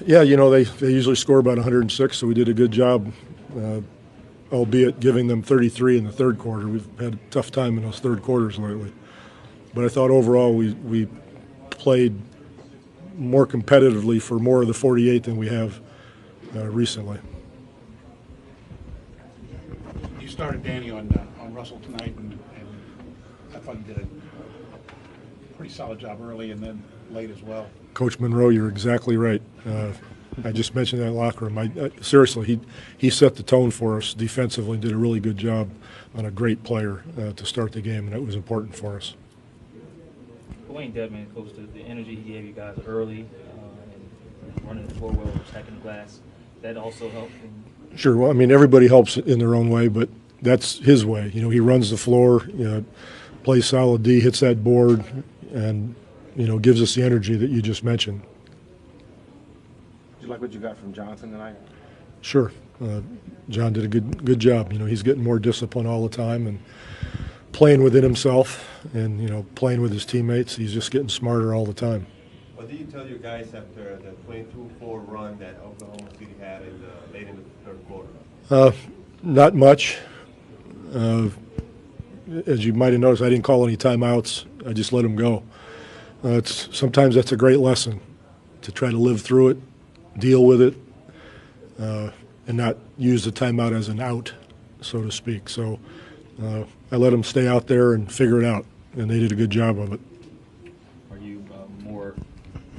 Yeah, they usually score about 106, so we did a good job, albeit giving them 33 in the third quarter. We've had a tough time in those third quarters lately. But I thought overall we played more competitively for more of the 48 than we have recently. You started Danny on Russell tonight, and I thought you did a pretty solid job early and then late as well. Coach Monroe, you're exactly right. I just mentioned that in the locker room. Seriously, he set the tone for us defensively and did a really good job on a great player to start the game, and that was important for us. Wayne Dedman, Coach, the energy he gave you guys early and running the floor well, attacking the glass, that also helped? Sure. Well, I mean, everybody helps in their own way, but that's his way. He runs the floor, plays solid D, hits that board, and, gives us the energy that you just mentioned. Did you like what you got from Johnson tonight? Sure. John did a good job. He's getting more discipline all the time and playing within himself and, playing with his teammates. He's just getting smarter all the time. What did you tell your guys after the 22-4 run that Oklahoma City had late in the third quarter? Not much. As you might have noticed, I didn't call any timeouts. I just let them go. Sometimes that's a great lesson, to try to live through it, deal with it, and not use the timeout as an out, so to speak. So I let them stay out there and figure it out, and they did a good job of it. Are you more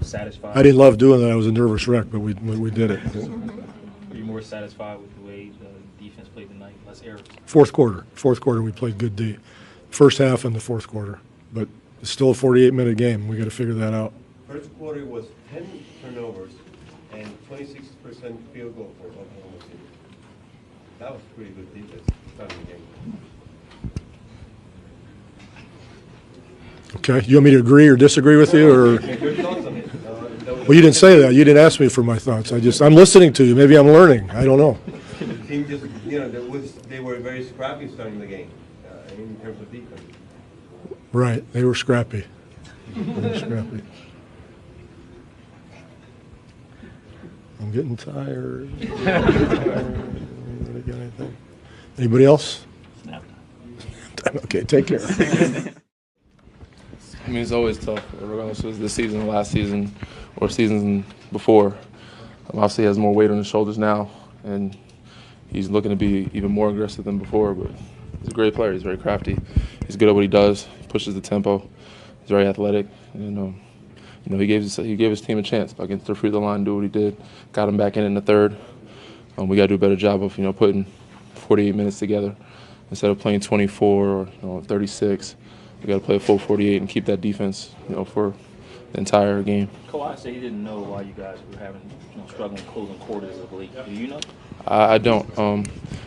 satisfied? I didn't love doing that. I was a nervous wreck, but we did it. Are you more satisfied with the way the defense played tonight, less errors? Fourth quarter we played good D. First half and the fourth quarter, but it's still a 48-minute game. We got to figure that out. First quarter was 10 turnovers and 26% field goal for Oklahoma City. That was pretty good defense starting the game. Okay, you want me to agree or disagree with you, or? Your thoughts on it? Well, you didn't say that. You didn't ask me for my thoughts. I'm listening to you. Maybe I'm learning. I don't know. The team just, they were very scrappy starting the game in terms of defense. Right, they were scrappy. I'm getting tired. Anybody else? No. Okay, take care. I mean, it's always tough, regardless if it's this season or last season or seasons before. Obviously, he has more weight on his shoulders now, and he's looking to be even more aggressive than before. But he's a great player. He's very crafty. He's good at what he does. He pushes the tempo. He's very athletic. And, he gave his team a chance by getting to the free throw line, do what he did. Got him back in the third. We got to do a better job of putting 48 minutes together instead of playing 24 or 36. We got to play a full 48 and keep that defense, for the entire game. Kawhi said he didn't know why you guys were having struggling closing quarters of the league. Do you know? I don't. I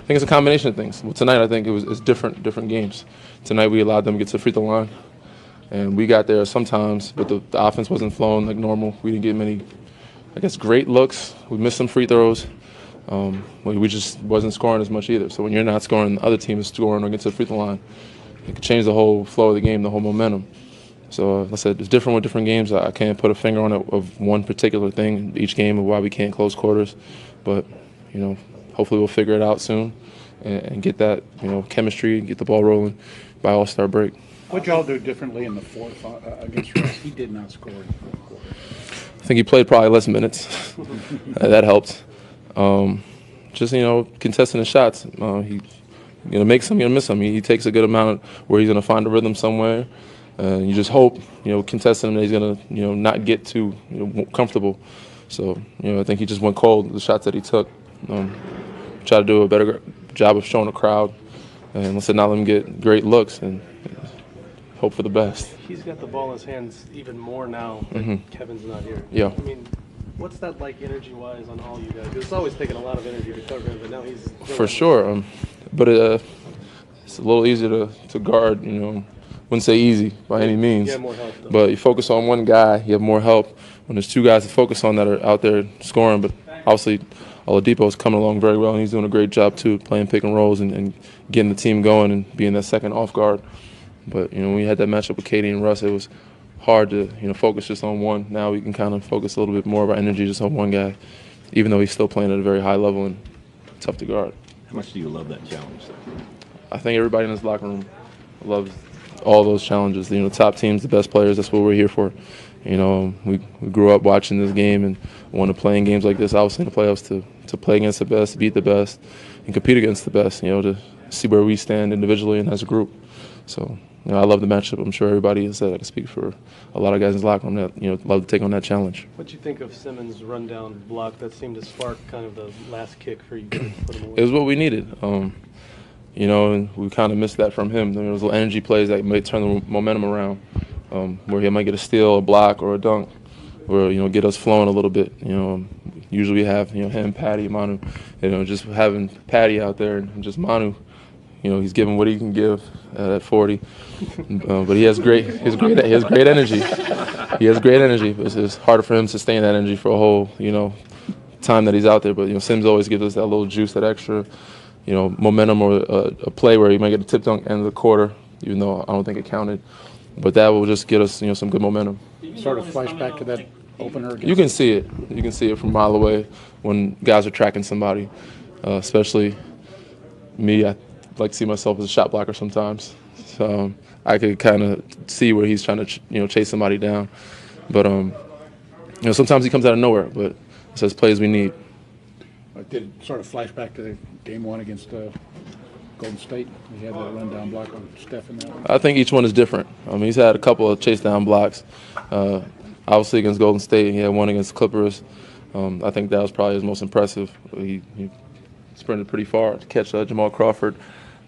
think it's a combination of things. Well, tonight I think it's different games. Tonight we allowed them to get to the free throw line, and we got there sometimes, but the offense wasn't flowing like normal. We didn't get many, great looks. We missed some free throws. We just wasn't scoring as much either. So when you're not scoring, the other team is scoring or gets to the free throw line. It could change the whole flow of the game, the whole momentum. So, like I said, it's different with different games. I can't put a finger on it of one particular thing each game of why we can't close quarters. But, hopefully we'll figure it out soon and get that, chemistry, get the ball rolling by All-Star break. What y'all do differently in the fourth against Russ? He did not score in the fourth quarter. I think he played probably less minutes. That helped. Just, contesting the shots. He make some, miss some. He takes a good amount where he's going to find a rhythm somewhere. You just hope, contesting him that he's going to, not get too comfortable. So, I think he just went cold, the shots that he took. Try to do a better job of showing the crowd. And let's not let him get great looks and hope for the best. He's got the ball in his hands even more now that Kevin's not here. Yeah. I mean, what's that like energy-wise on all you guys? It's always taken a lot of energy to cover him, but now he's... For sure. But it's a little easier to guard, wouldn't say easy by any means. You have more help, though. But you focus on one guy, you have more help. When there's two guys to focus on that are out there scoring, but obviously Oladipo is coming along very well, and he's doing a great job too, playing pick and rolls and getting the team going and being that second off guard. But when we had that matchup with Katie and Russ, it was hard to focus just on one. Now we can kind of focus a little bit more of our energy just on one guy, even though he's still playing at a very high level and tough to guard. How much do you love that challenge? I think everybody in this locker room loves all those challenges. Top teams, the best players. That's what we're here for. We grew up watching this game and want to play in games like this. Obviously, in the playoffs to play against the best, beat the best, and compete against the best. To see where we stand individually and as a group. So. I love the matchup. I'm sure everybody has said I can speak for a lot of guys in the locker room that love to take on that challenge. What do you think of Simmons' rundown block that seemed to spark kind of the last kick for you guys to put him away? It was what we needed. And we kind of missed that from him. There was little energy plays that might turn the momentum around, where he might get a steal, a block, or a dunk, or get us flowing a little bit. Usually we have him, Patty, Manu. Just having Patty out there and just Manu. He's giving what he can give at 40, but he has great energy. He has great energy. It's harder for him to sustain that energy for a whole time that he's out there. But Sims always gives us that little juice, that extra momentum, or a play where he might get a tip dunk end of the quarter, even though I don't think it counted. But that will just get us some good momentum. Sort of flashback to that opener against. You can see it. You can see it from a mile away when guys are tracking somebody, especially me. I like to see myself as a shot blocker sometimes. So I could kind of see where he's trying to chase somebody down. But sometimes he comes out of nowhere. But it's those plays we need. Did it sort of flash back to game one against Golden State? He had that rundown block on Steph in that one. I think each one is different. He's had a couple of chase down blocks. Obviously against Golden State, he had one against the Clippers. I think that was probably his most impressive. He sprinted pretty far to catch Jamal Crawford.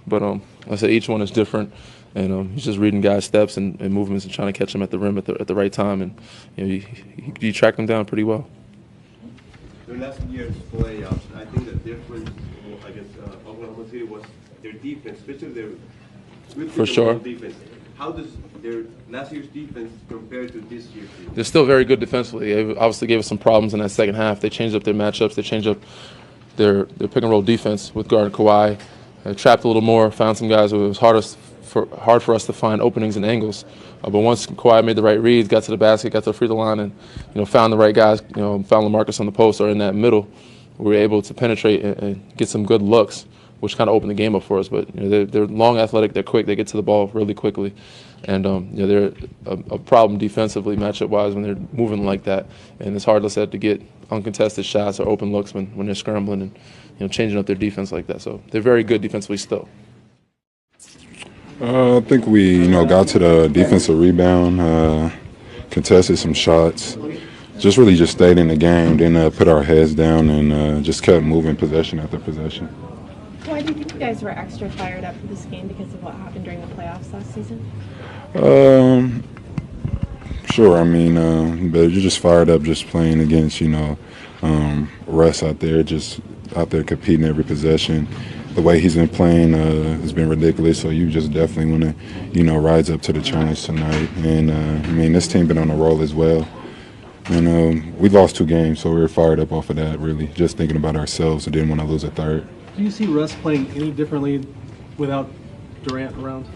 But like I said, each one is different, and he's just reading guys' steps and movements and trying to catch them at the rim at the right time, and he tracked them down pretty well. During last year's playoffs, I think the difference against Oklahoma City was their defense, especially their good For sure. defense. How does their last year's defense compare to this year's defense? They're still very good defensively. They obviously gave us some problems in that second half. They changed up their matchups. They changed up their pick and roll defense with guarding Kawhi. Trapped a little more, found some guys who it was hard for us to find openings and angles. But once Kawhi made the right reads, got to the basket, got to the free throw line, and found the right guys, found LaMarcus on the post or in that middle, we were able to penetrate and get some good looks, which kind of opened the game up for us. But they're long, athletic, they're quick, they get to the ball really quickly, and they're a problem defensively, matchup-wise, when they're moving like that. And it's hard, like I said, to get uncontested shots or open looks when they're scrambling and changing up their defense like that. So they're very good defensively still. I think we, got to the defensive rebound, contested some shots, just stayed in the game, then put our heads down and just kept moving possession after possession. Why do you think you guys were extra fired up for this game because of what happened during the playoffs last season? Sure, but you're just fired up just playing against, Russ out there competing every possession. The way he's been playing has been ridiculous, so you just definitely want to, rise up to the challenge tonight. And, this team been on a roll as well. And we lost 2 games, so we were fired up off of that, really, just thinking about ourselves and didn't want to lose a third. Do you see Russ playing any differently without Durant around?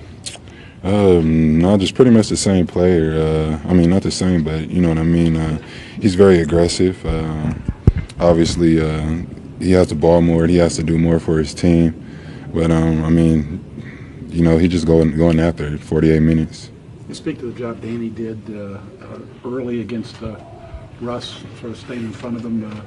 No, just pretty much the same player. Not the same, but you know what I mean. He's very aggressive. Obviously, he has the ball more. He has to do more for his team. But he just going after it. 48 minutes. You speak to the job Danny did early against Russ, sort of staying in front of him and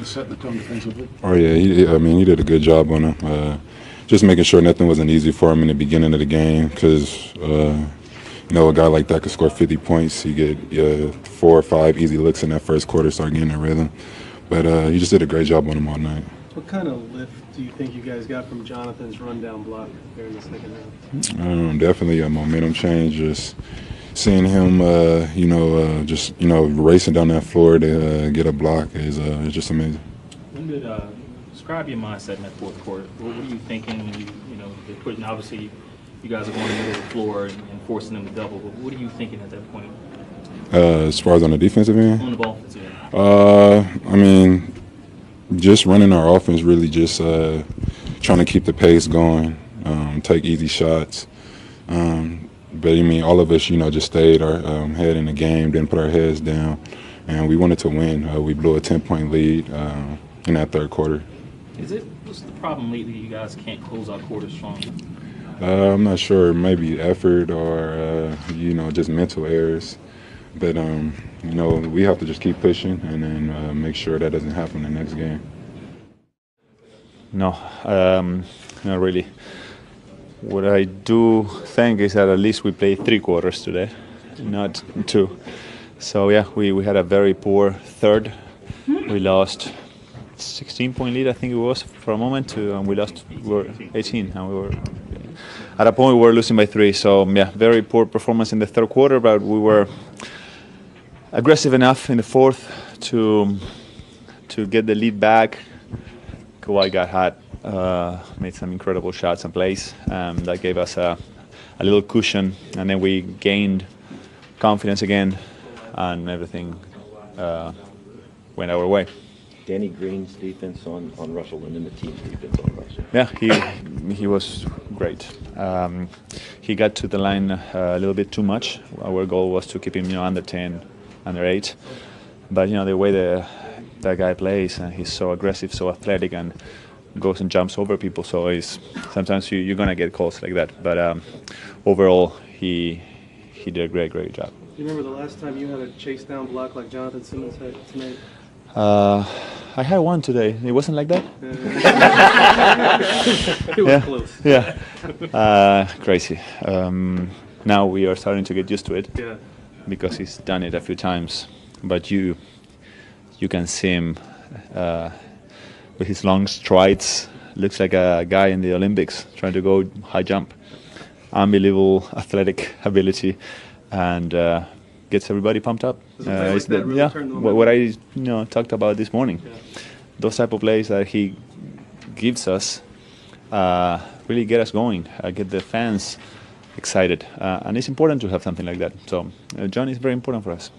setting the tone defensively. Oh yeah, he did a good job on him. Just making sure nothing wasn't easy for him in the beginning of the game, because a guy like that could score 50 points. He get 4 or 5 easy looks in that first quarter, start getting a rhythm. But he just did a great job on him all night. What kind of lift do you think you guys got from Jonathan's rundown block there in the second half? Definitely a momentum change. Just seeing him, racing down that floor to get a block is just amazing. Describe your mindset in that fourth quarter. What are you thinking when they're pushing? Obviously, you guys are going to the middle of the floor and forcing them to double. But what are you thinking at that point? As far as on the defensive end? On the offensive end. Just running our offense, really just trying to keep the pace going, take easy shots, but I mean, all of us, just stayed our head in the game, didn't put our heads down, and we wanted to win. We blew a 10-point lead in that third quarter. What's the problem lately? You guys can't close out quarters strong. I'm not sure. Maybe effort or just mental errors. But we have to just keep pushing and then make sure that doesn't happen the next game. No, not really. What I do think is that at least we played 3 quarters today, not 2. So yeah, we had a very poor third. We lost 16-point lead, I think it was, for a moment, and we were 18, and we were at a point we were losing by 3. So yeah, very poor performance in the third quarter, but we were aggressive enough in the fourth to get the lead back. Kawhi got hot, made some incredible shots and plays that gave us a little cushion, and then we gained confidence again, and everything went our way. Danny Green's defense on Russell and then the team's defense on Russell. Yeah, he was great. He got to the line a little bit too much. Our goal was to keep him under 10, under 8. But the way that guy plays, he's so aggressive, so athletic, and goes and jumps over people. So sometimes you're gonna get calls like that. But overall, he did a great job. Do you remember the last time you had a chase down block like Jonathan Simmons had tonight? I had one today. It wasn't like that. It was close. Yeah. Crazy. Now we are starting to get used to it. Yeah. Because he's done it a few times. But you can see him with his long strides. Looks like a guy in the Olympics trying to go high jump. Unbelievable athletic ability, and gets everybody pumped up. What I talked about this morning. Yeah. Those type of plays that he gives us really get us going, get the fans excited, and it's important to have something like that. So John is very important for us.